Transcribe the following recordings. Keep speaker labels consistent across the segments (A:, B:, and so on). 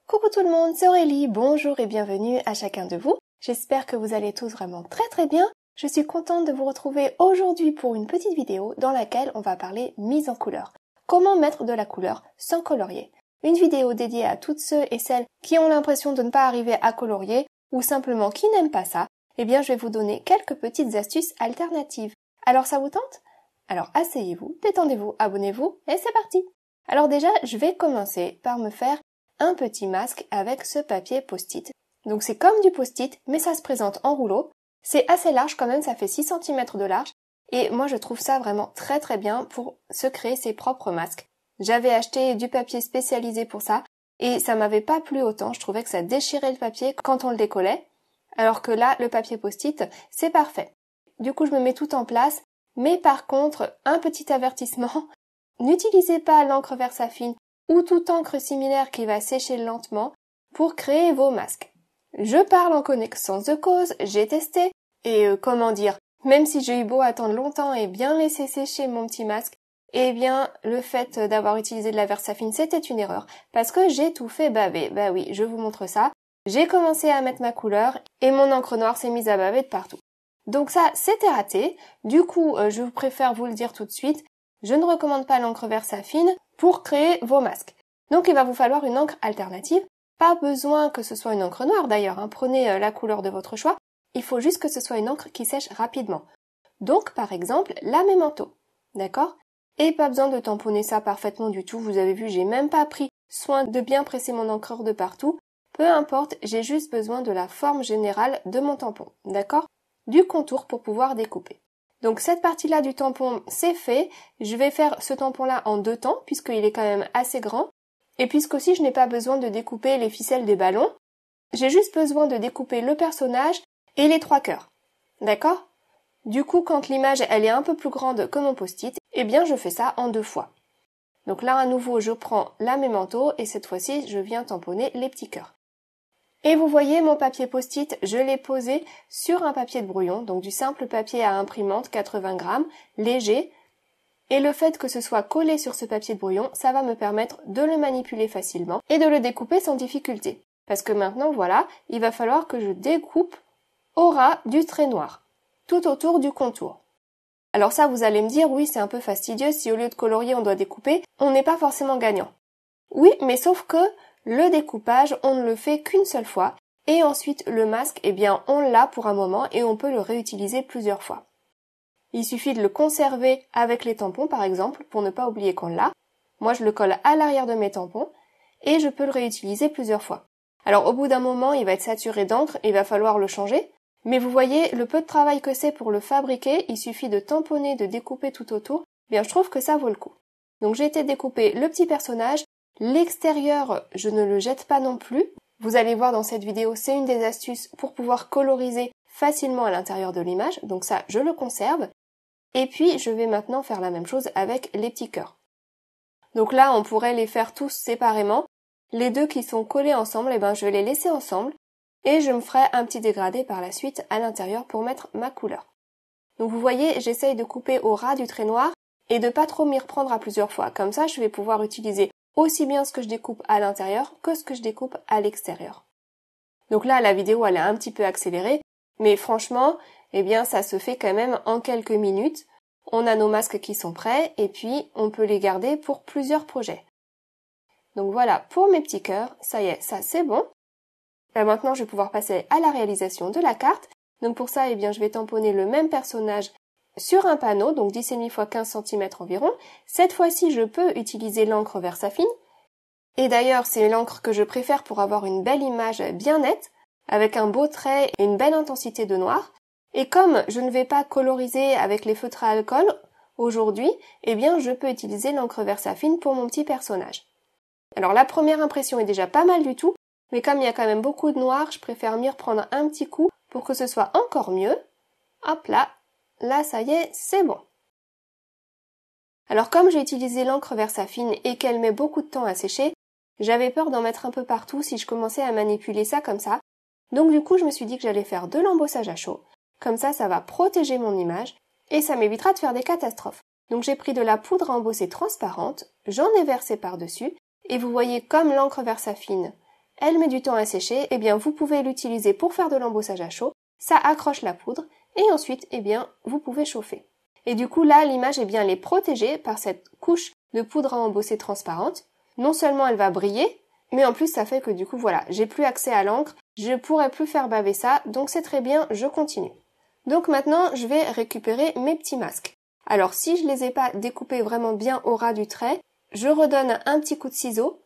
A: Coucou tout le monde, c'est Aurélie, bonjour et bienvenue à chacun de vous. J'espère que vous allez tous vraiment très bien. Je suis contente de vous retrouver aujourd'hui pour une petite vidéo dans laquelle on va parler mise en couleur. Comment mettre de la couleur sans colorier. Une vidéo dédiée à toutes ceux et celles qui ont l'impression de ne pas arriver à colorier ou simplement qui n'aiment pas ça. Eh bien, je vais vous donner quelques petites astuces alternatives. Alors ça vous tente? Alors asseyez-vous, détendez-vous, abonnez-vous et c'est parti! Alors déjà, je vais commencer par me faire un petit masque avec ce papier post-it. Donc c'est comme du post-it, mais ça se présente en rouleau. C'est assez large quand même, ça fait 6 cm de large. Et moi je trouve ça vraiment très bien pour se créer ses propres masques. J'avais acheté du papier spécialisé pour ça, et ça m'avait pas plu autant, je trouvais que ça déchirait le papier quand on le décollait. Alors que là, le papier post-it, c'est parfait. Du coup je me mets tout en place, mais par contre, un petit avertissement, n'utilisez pas l'encre Versafine ou toute encre similaire qui va sécher lentement pour créer vos masques. Je parle en connaissance de cause, j'ai testé, et même si j'ai eu beau attendre longtemps et bien laisser sécher mon petit masque, eh bien, le fait d'avoir utilisé de la Versafine, c'était une erreur, parce que j'ai tout fait baver. Bah oui, je vous montre ça. J'ai commencé à mettre ma couleur, et mon encre noire s'est mise à baver de partout. Donc ça, c'était raté. Du coup, je préfère vous le dire tout de suite, je ne recommande pas l'encre Versafine pour créer vos masques. Donc il va vous falloir une encre alternative. Pas besoin que ce soit une encre noire d'ailleurs, hein. Prenez la couleur de votre choix. Il faut juste que ce soit une encre qui sèche rapidement. Donc par exemple, la Memento. D'accord? Et pas besoin de tamponner ça parfaitement du tout. Vous avez vu, j'ai même pas pris soin de bien presser mon encreur de partout. Peu importe, j'ai juste besoin de la forme générale de mon tampon. D'accord? Du contour pour pouvoir découper. Donc cette partie-là du tampon, c'est fait. Je vais faire ce tampon-là en 2 temps, puisqu'il est quand même assez grand. Et puisqu'aussi je n'ai pas besoin de découper les ficelles des ballons, j'ai juste besoin de découper le personnage et les 3 cœurs. D'accord? Du coup, quand l'image elle est un peu plus grande que mon post-it, eh bien je fais ça en 2 fois. Donc là, à nouveau, je prends la Memento et cette fois-ci, je viens tamponner les petits cœurs. Et vous voyez, mon papier post-it, je l'ai posé sur un papier de brouillon, donc du simple papier à imprimante 80 grammes, léger. Et le fait que ce soit collé sur ce papier de brouillon, ça va me permettre de le manipuler facilement et de le découper sans difficulté. Parce que maintenant, voilà, il va falloir que je découpe au ras du trait noir, tout autour du contour. Alors ça, vous allez me dire, oui, c'est un peu fastidieux, si au lieu de colorier, on doit découper, on n'est pas forcément gagnant. Oui, mais sauf que le découpage, on ne le fait qu'une seule fois, et ensuite le masque, eh bien, on l'a pour un moment et on peut le réutiliser plusieurs fois. Il suffit de le conserver avec les tampons, par exemple, pour ne pas oublier qu'on l'a. Moi, je le colle à l'arrière de mes tampons, et je peux le réutiliser plusieurs fois. Alors, au bout d'un moment, il va être saturé d'encre, et il va falloir le changer. Mais vous voyez, le peu de travail que c'est pour le fabriquer, il suffit de tamponner, de découper tout autour, eh bien, je trouve que ça vaut le coup. Donc, j'ai été découper le petit personnage. L'extérieur, je ne le jette pas non plus. Vous allez voir dans cette vidéo, c'est une des astuces pour pouvoir coloriser facilement à l'intérieur de l'image. Donc ça, je le conserve. Et puis, je vais maintenant faire la même chose avec les petits cœurs. Donc là, on pourrait les faire tous séparément. Les deux qui sont collés ensemble, eh ben, je vais les laisser ensemble. Et je me ferai un petit dégradé par la suite à l'intérieur pour mettre ma couleur. Donc vous voyez, j'essaye de couper au ras du trait noir et de pas trop m'y reprendre à plusieurs fois. Comme ça, je vais pouvoir utiliser aussi bien ce que je découpe à l'intérieur que ce que je découpe à l'extérieur. Donc là, la vidéo, elle est un petit peu accélérée, mais franchement, eh bien, ça se fait quand même en quelques minutes. On a nos masques qui sont prêts, et puis on peut les garder pour plusieurs projets. Donc voilà, pour mes petits cœurs, ça y est, ça c'est bon. Maintenant, je vais pouvoir passer à la réalisation de la carte. Donc pour ça, eh bien, je vais tamponner le même personnage sur un panneau, donc 10,5 x 15 cm environ. Cette fois-ci, je peux utiliser l'encre Versafine. Et d'ailleurs, c'est l'encre que je préfère pour avoir une belle image bien nette, avec un beau trait et une belle intensité de noir. Et comme je ne vais pas coloriser avec les feutres à alcool aujourd'hui, eh bien, je peux utiliser l'encre Versafine pour mon petit personnage. Alors la première impression est déjà pas mal du tout, mais comme il y a quand même beaucoup de noir, je préfère m'y reprendre un petit coup pour que ce soit encore mieux. Hop là! Là, ça y est, c'est bon. Alors comme j'ai utilisé l'encre Versafine et qu'elle met beaucoup de temps à sécher, j'avais peur d'en mettre un peu partout si je commençais à manipuler ça comme ça. Donc du coup, je me suis dit que j'allais faire de l'embossage à chaud. Comme ça va protéger mon image et ça m'évitera de faire des catastrophes. Donc j'ai pris de la poudre à embosser transparente, j'en ai versé par-dessus et vous voyez comme l'encre Versafine elle met du temps à sécher, eh bien vous pouvez l'utiliser pour faire de l'embossage à chaud, ça accroche la poudre et ensuite eh bien vous pouvez chauffer. Et du coup là l'image eh bien elle est protégée par cette couche de poudre à embosser transparente. Non seulement elle va briller, mais en plus ça fait que du coup voilà, j'ai plus accès à l'encre, je pourrai plus faire baver ça, donc c'est très bien, je continue. Donc maintenant je vais récupérer mes petits masques. Alors si je les ai pas découpés vraiment bien au ras du trait, je redonne un petit coup de ciseau,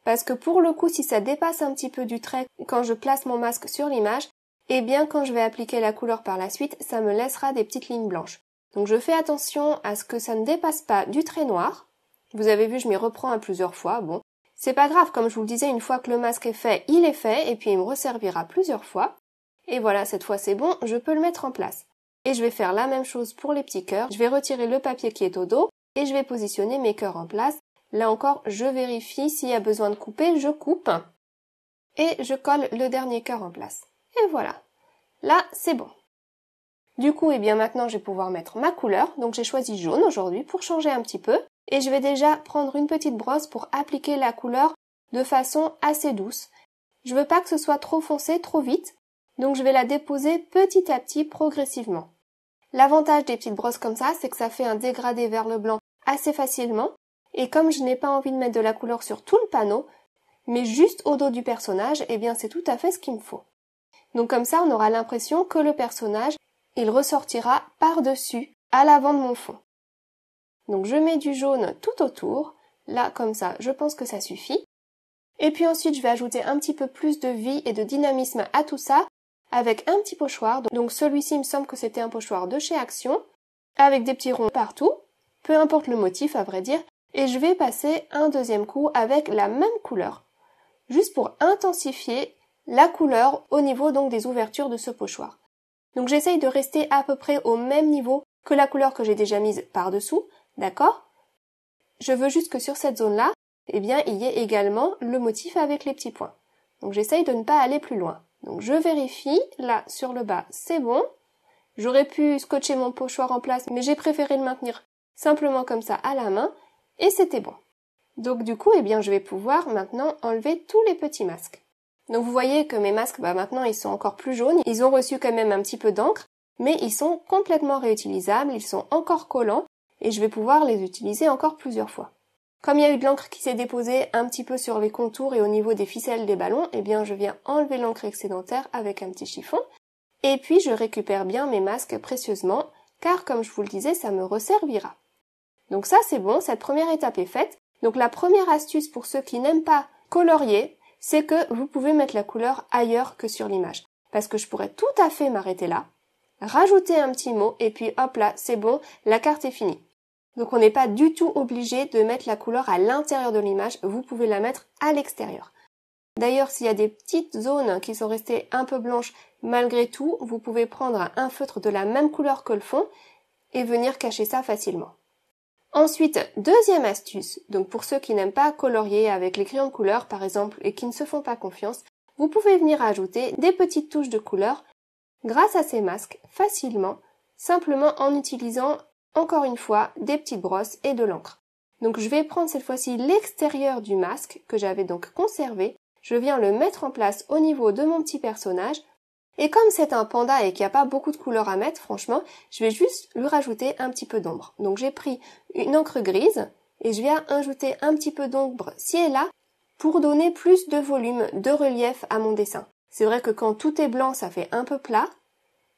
A: parce que pour le coup si ça dépasse un petit peu du trait quand je place mon masque sur l'image, eh bien quand je vais appliquer la couleur par la suite, ça me laissera des petites lignes blanches. Donc je fais attention à ce que ça ne dépasse pas du trait noir. Vous avez vu, je m'y reprends à plusieurs fois, bon. C'est pas grave, comme je vous le disais, une fois que le masque est fait, il est fait, et puis il me resservira plusieurs fois. Et voilà, cette fois c'est bon, je peux le mettre en place. Et je vais faire la même chose pour les petits cœurs. Je vais retirer le papier qui est au dos, et je vais positionner mes cœurs en place. Là encore, je vérifie, s'il y a besoin de couper, je coupe. Et je colle le dernier cœur en place. Et voilà. Là, c'est bon. Du coup, eh bien maintenant, je vais pouvoir mettre ma couleur. Donc j'ai choisi jaune aujourd'hui pour changer un petit peu. Et je vais déjà prendre une petite brosse pour appliquer la couleur de façon assez douce. Je veux pas que ce soit trop foncé, trop vite, donc je vais la déposer petit à petit, progressivement. L'avantage des petites brosses comme ça, c'est que ça fait un dégradé vers le blanc assez facilement, et comme je n'ai pas envie de mettre de la couleur sur tout le panneau, mais juste au dos du personnage, eh bien c'est tout à fait ce qu'il me faut. Donc comme ça, on aura l'impression que le personnage, il ressortira par-dessus, à l'avant de mon fond. Donc je mets du jaune tout autour, là comme ça, je pense que ça suffit. Et puis ensuite je vais ajouter un petit peu plus de vie et de dynamisme à tout ça, avec un petit pochoir. Donc celui-ci il me semble que c'était un pochoir de chez Action, avec des petits ronds partout, peu importe le motif à vrai dire, et je vais passer un deuxième coup avec la même couleur, juste pour intensifier la couleur au niveau donc des ouvertures de ce pochoir. Donc j'essaye de rester à peu près au même niveau que la couleur que j'ai déjà mise par-dessous. D'accord? Je veux juste que sur cette zone-là, eh bien, il y ait également le motif avec les petits points. Donc j'essaye de ne pas aller plus loin. Donc je vérifie, là, sur le bas, c'est bon. J'aurais pu scotcher mon pochoir en place, mais j'ai préféré le maintenir simplement comme ça à la main, et c'était bon. Donc du coup, eh bien, je vais pouvoir maintenant enlever tous les petits masques. Donc vous voyez que mes masques, maintenant, ils sont encore plus jaunes. Ils ont reçu quand même un petit peu d'encre, mais ils sont complètement réutilisables, ils sont encore collants, et je vais pouvoir les utiliser encore plusieurs fois. Comme il y a eu de l'encre qui s'est déposée un petit peu sur les contours et au niveau des ficelles des ballons, eh bien je viens enlever l'encre excédentaire avec un petit chiffon, et puis je récupère bien mes masques précieusement, car comme je vous le disais, ça me resservira. Donc ça c'est bon, cette première étape est faite. Donc la première astuce pour ceux qui n'aiment pas colorier, c'est que vous pouvez mettre la couleur ailleurs que sur l'image. Parce que je pourrais tout à fait m'arrêter là, rajouter un petit mot, et puis hop là, c'est bon, la carte est finie. Donc on n'est pas du tout obligé de mettre la couleur à l'intérieur de l'image, vous pouvez la mettre à l'extérieur. D'ailleurs, s'il y a des petites zones qui sont restées un peu blanches malgré tout, vous pouvez prendre un feutre de la même couleur que le fond et venir cacher ça facilement. Ensuite, deuxième astuce, donc pour ceux qui n'aiment pas colorier avec les crayons de couleur par exemple et qui ne se font pas confiance, vous pouvez venir ajouter des petites touches de couleur grâce à ces masques facilement, simplement en utilisant encore une fois des petites brosses et de l'encre. Donc je vais prendre cette fois-ci l'extérieur du masque que j'avais donc conservé, je viens le mettre en place au niveau de mon petit personnage, et comme c'est un panda et qu'il n'y a pas beaucoup de couleurs à mettre, franchement, je vais juste lui rajouter un petit peu d'ombre. Donc j'ai pris une encre grise et je viens ajouter un petit peu d'ombre ci et là pour donner plus de volume, de relief à mon dessin. C'est vrai que quand tout est blanc, ça fait un peu plat,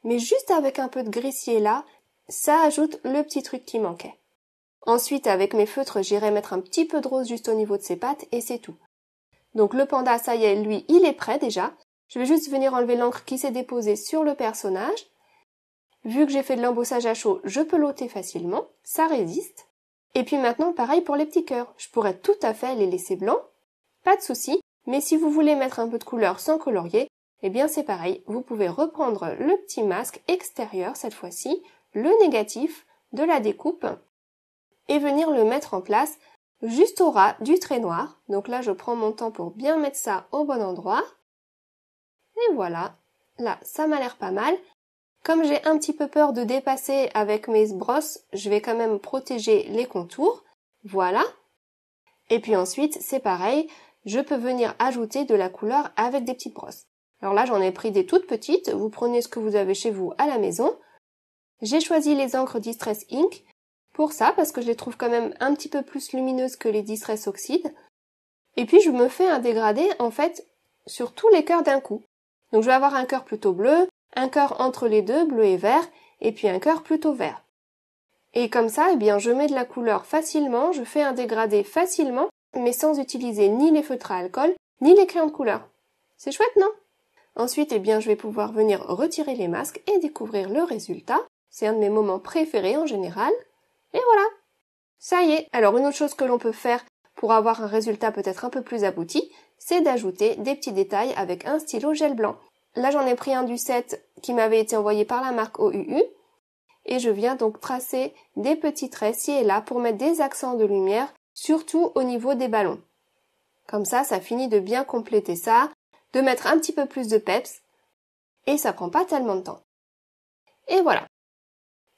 A: mais juste avec un peu de gris ci et là, ça ajoute le petit truc qui manquait. Ensuite, avec mes feutres, j'irai mettre un petit peu de rose juste au niveau de ses pattes et c'est tout. Donc le panda, ça y est, lui, il est prêt déjà. Je vais juste venir enlever l'encre qui s'est déposée sur le personnage. Vu que j'ai fait de l'embossage à chaud, je peux l'ôter facilement, ça résiste. Et puis maintenant, pareil pour les petits cœurs. Je pourrais tout à fait les laisser blancs, pas de souci, mais si vous voulez mettre un peu de couleur sans colorier, eh bien c'est pareil, vous pouvez reprendre le petit masque extérieur cette fois-ci, le négatif de la découpe, et venir le mettre en place juste au ras du trait noir. Donc là, je prends mon temps pour bien mettre ça au bon endroit. Et voilà, là, ça m'a l'air pas mal. Comme j'ai un petit peu peur de dépasser avec mes brosses, je vais quand même protéger les contours. Voilà. Et puis ensuite, c'est pareil, je peux venir ajouter de la couleur avec des petites brosses. Alors là, j'en ai pris des toutes petites, vous prenez ce que vous avez chez vous à la maison. J'ai choisi les encres Distress Ink pour ça, parce que je les trouve quand même un petit peu plus lumineuses que les Distress Oxide. Et puis je me fais un dégradé en fait sur tous les cœurs d'un coup. Donc je vais avoir un cœur plutôt bleu, un cœur entre les deux, bleu et vert, et puis un cœur plutôt vert. Et comme ça, eh bien, je mets de la couleur facilement, je fais un dégradé facilement, mais sans utiliser ni les feutres à alcool, ni les crayons de couleur. C'est chouette, non? Ensuite, eh bien, je vais pouvoir venir retirer les masques et découvrir le résultat. C'est un de mes moments préférés en général. Et voilà! Ça y est! Alors, une autre chose que l'on peut faire pour avoir un résultat peut-être un peu plus abouti, c'est d'ajouter des petits détails avec un stylo gel blanc. Là, j'en ai pris un du set qui m'avait été envoyé par la marque OUU. Et je viens donc tracer des petits traits ci et là pour mettre des accents de lumière, surtout au niveau des ballons. Comme ça finit de bien compléter ça, de mettre un petit peu plus de peps, et ça prend pas tellement de temps. Et voilà.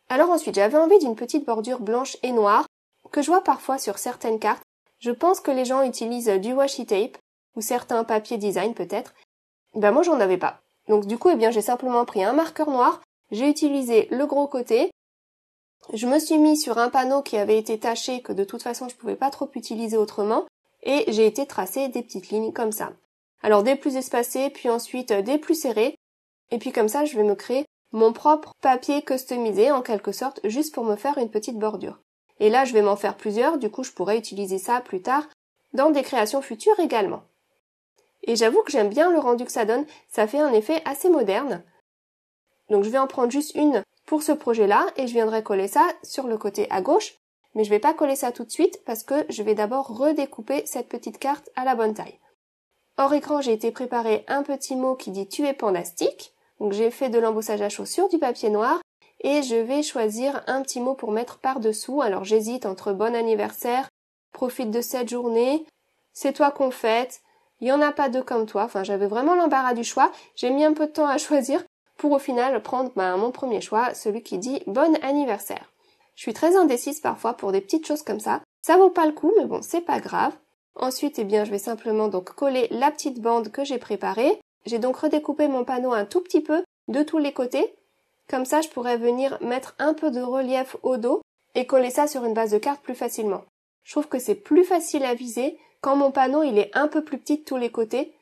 A: Alors ensuite, j'avais envie d'une petite bordure blanche et noire, que je vois parfois sur certaines cartes. Je pense que les gens utilisent du washi tape, ou certains papiers design peut-être. Ben moi j'en avais pas. Donc du coup, eh bien j'ai simplement pris un marqueur noir, j'ai utilisé le gros côté, je me suis mis sur un panneau qui avait été taché, que de toute façon je pouvais pas trop utiliser autrement, et j'ai été tracer des petites lignes comme ça. Alors des plus espacées, puis ensuite des plus serrées, et puis comme ça je vais me créer mon propre papier customisé en quelque sorte, juste pour me faire une petite bordure. Et là je vais m'en faire plusieurs, du coup je pourrais utiliser ça plus tard dans des créations futures également. Et j'avoue que j'aime bien le rendu que ça donne, ça fait un effet assez moderne. Donc je vais en prendre juste une pour ce projet-là et je viendrai coller ça sur le côté à gauche. Mais je vais pas coller ça tout de suite parce que je vais d'abord redécouper cette petite carte à la bonne taille. Hors écran, j'ai été préparer un petit mot qui dit « Tu es pandastique ». Donc j'ai fait de l'embossage à chaud sur du papier noir et je vais choisir un petit mot pour mettre par-dessous. Alors j'hésite entre « Bon anniversaire »,« Profite de cette journée »,« C'est toi qu'on fête »,« Il y en a pas deux comme toi ». Enfin, j'avais vraiment l'embarras du choix. J'ai mis un peu de temps à choisir pour au final prendre mon premier choix, celui qui dit « Bon anniversaire ». Je suis très indécise parfois pour des petites choses comme ça. Ça vaut pas le coup, mais bon, c'est pas grave. Ensuite, eh bien, je vais simplement donc coller la petite bande que j'ai préparée. J'ai donc redécoupé mon panneau un tout petit peu de tous les côtés. Comme ça, je pourrais venir mettre un peu de relief au dos et coller ça sur une base de carte plus facilement. Je trouve que c'est plus facile à viser quand mon panneau il est un peu plus petit de tous les côtés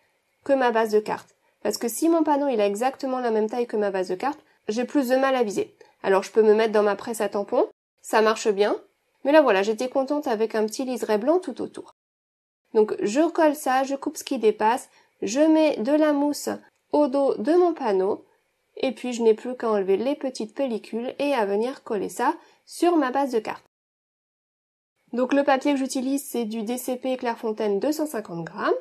A: que ma base de carte. Parce que si mon panneau il a exactement la même taille que ma base de carte, j'ai plus de mal à viser. Alors je peux me mettre dans ma presse à tampons, ça marche bien. Mais là voilà, j'étais contente avec un petit liseré blanc tout autour. Donc je recolle ça, je coupe ce qui dépasse, je mets de la mousse au dos de mon panneau, et puis je n'ai plus qu'à enlever les petites pellicules et à venir coller ça sur ma base de carte. Donc le papier que j'utilise c'est du DCP Clairefontaine 250 grammes.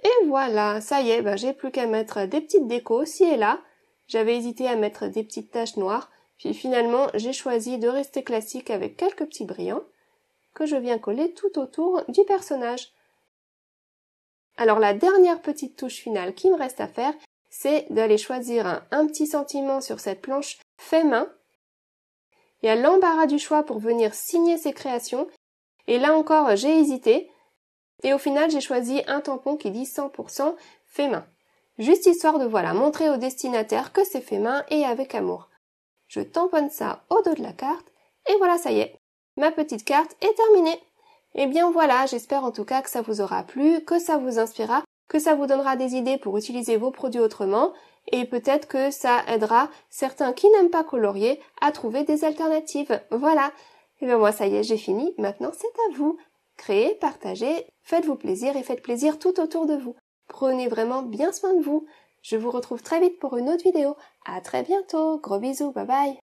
A: Et voilà, ça y est, j'ai plus qu'à mettre des petites décos ci et là. J'avais hésité à mettre des petites taches noires, puis finalement j'ai choisi de rester classique avec quelques petits brillants que je viens coller tout autour du personnage. Alors la dernière petite touche finale qui me reste à faire, c'est d'aller choisir un petit sentiment sur cette planche fait main. Il y a l'embarras du choix pour venir signer ses créations, et là encore j'ai hésité, et au final j'ai choisi un tampon qui dit 100% fait main. Juste histoire de montrer au destinataire que c'est fait main et avec amour. Je tamponne ça au dos de la carte, et voilà, ça y est, ma petite carte est terminée. Et bien voilà, j'espère en tout cas que ça vous aura plu, que ça vous inspirera, que ça vous donnera des idées pour utiliser vos produits autrement, et peut-être que ça aidera certains qui n'aiment pas colorier à trouver des alternatives. Voilà. Et bien moi ça y est, j'ai fini, maintenant c'est à vous. Créez, partagez, faites-vous plaisir et faites plaisir tout autour de vous. Prenez vraiment bien soin de vous. Je vous retrouve très vite pour une autre vidéo. À très bientôt. Gros bisous. Bye bye.